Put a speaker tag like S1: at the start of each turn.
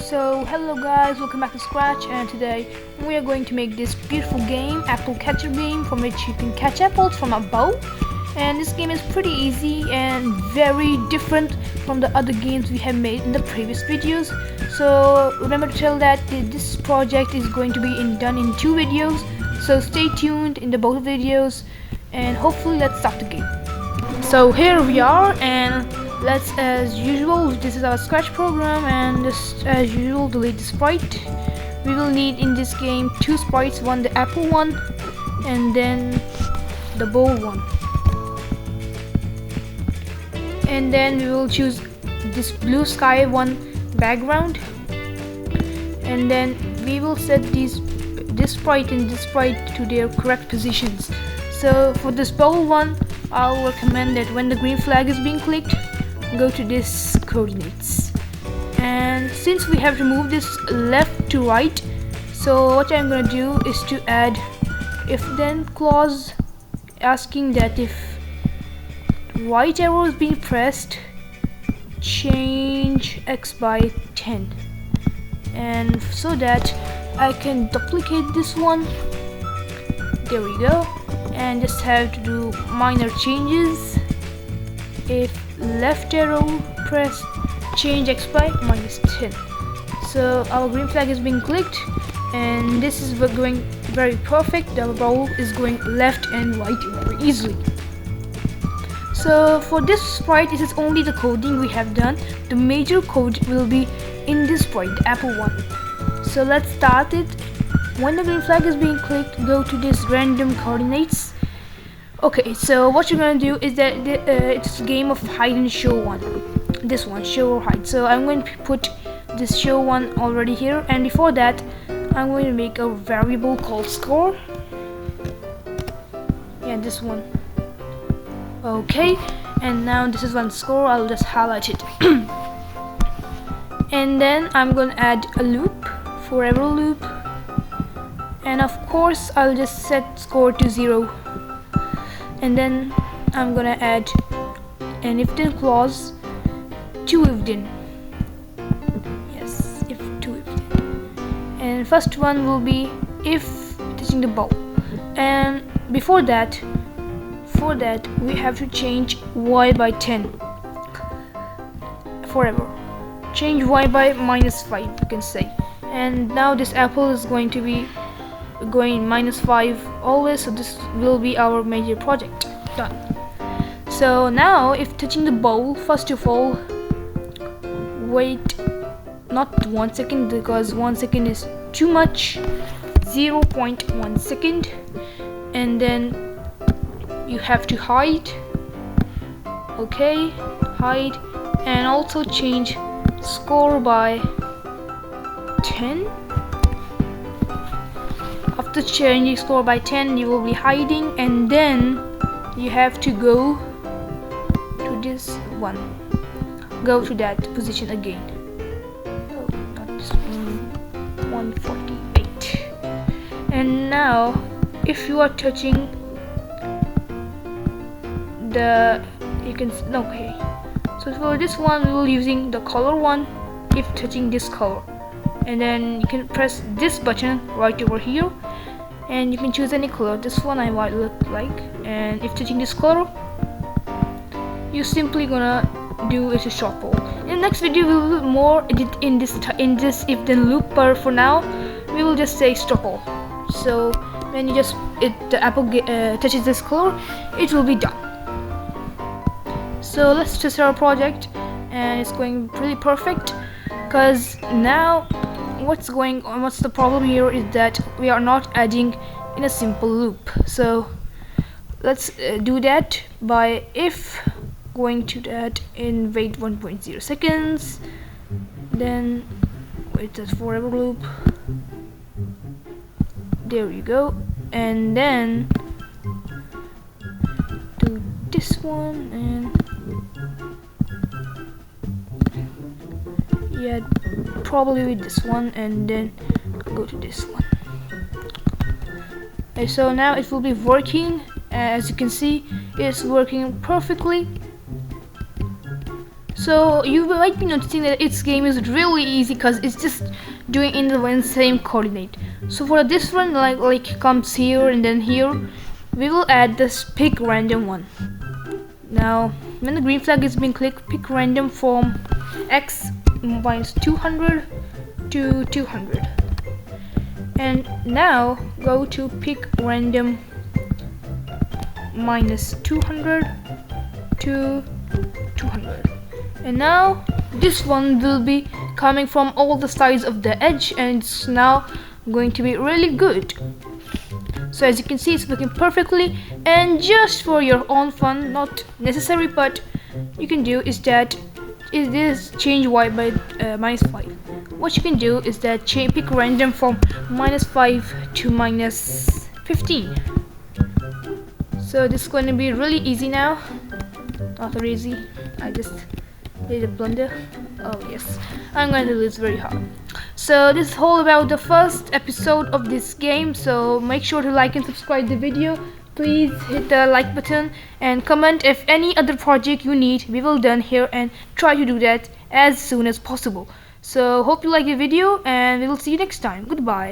S1: So hello guys, welcome back to Scratch, and today we are going to make this beautiful game, apple catcher game, from which you can catch apples from a bow. And this game is pretty easy and very different from the other games we have made in the previous videos. So remember to tell that this project is going to be done in 2 videos, so stay tuned in the both videos, and hopefully let's start the game. So here we are, and let's, as usual, this is our Scratch program, and just as usual, delete the sprite. We will need in this game 2 sprites, one the apple one and then the bowl one. And then we will choose this blue sky one background, and then we will set this sprite and this sprite to their correct positions. So for this bowl one, I'll recommend that when the green flag is being clicked, go to this coordinates. And since we have to move this left to right, so what I'm gonna do is to add if then clause, asking that if right arrow is being pressed, change x by 10, and so that I can duplicate this one. There we go, and just have to do minor changes. If left arrow pressed, change x by -10. So our green flag is being clicked, and this is going very perfect. The bowl is going left and right very easily. So for this sprite, this is only the coding we have done. The major code will be in this sprite, the apple one. So let's start it. When the green flag is being clicked, go to this random coordinates. Okay, so what you're gonna do is that it's a game of hide and show one. This one, show or hide. So I'm going to put this show one already here, and before that I'm going to make a variable called score. Yeah, this one. Okay, and now this is one score. I'll just highlight it. And then I'm gonna add a loop, forever loop, and of course I'll just set score to 0. And then I'm gonna add an if then clause, 2 if then. Yes, if 2 if then. And first one will be if touching the bow. And before that, for that we have to change y by 10 forever. Change y by -5, you can say. And now this apple is going to be going -5 always, so this will be our major project done. So now if touching the bowl, first of all, wait not 1 second, because 1 second is too much. 0.1 second, and then you have to hide. Okay, hide, and also change score by 10. After changing score by 10, you will be hiding, and then you have to go to this one. Go to that position again. Oh, not this one. 148. And now, if you are touching the, you can, okay. So for this one, we will using the color one. If touching this color, and then you can press this button right over here, and you can choose any color. This one I might look like, and if touching this color, you simply gonna do it a shuffle. In the next video we will more edit in this if then loop, but for now we will just say shuffle. So when you just the apple touches this color, it will be done. So let's test our project, and it's going pretty perfect. Because now what's the problem here is that we are not adding in a simple loop. So let's do that by if going to that in wait 1.0 seconds, then wait the forever loop. There you go, and then do this one, and yeah, probably with this one, and then go to this one. Okay, so now it will be working. As you can see, it's working perfectly. So you might be noticing that its game is really easy because it's just doing in the one same coordinate. So for this one, like comes here and then here, we will add this pick random one. Now when the green flag is being clicked, pick random from x minus 200 to 200, and now go to pick random minus 200 to 200, and now this one will be coming from all the sides of the edge, and it's now going to be really good. So as you can see, it's working perfectly, and just for your own fun, not necessary, but you can do is that change y by -5. What you can do is that pick random from -5 to -15. So this is going to be really easy now. Not very easy. I just did a blunder. Oh yes, I'm going to lose very hard. So this is all about the first episode of this game. So make sure to like and subscribe the video. Please hit the like button and comment if any other project you need. We will done here and try to do that as soon as possible. So hope you like the video, and we will see you next time. Goodbye.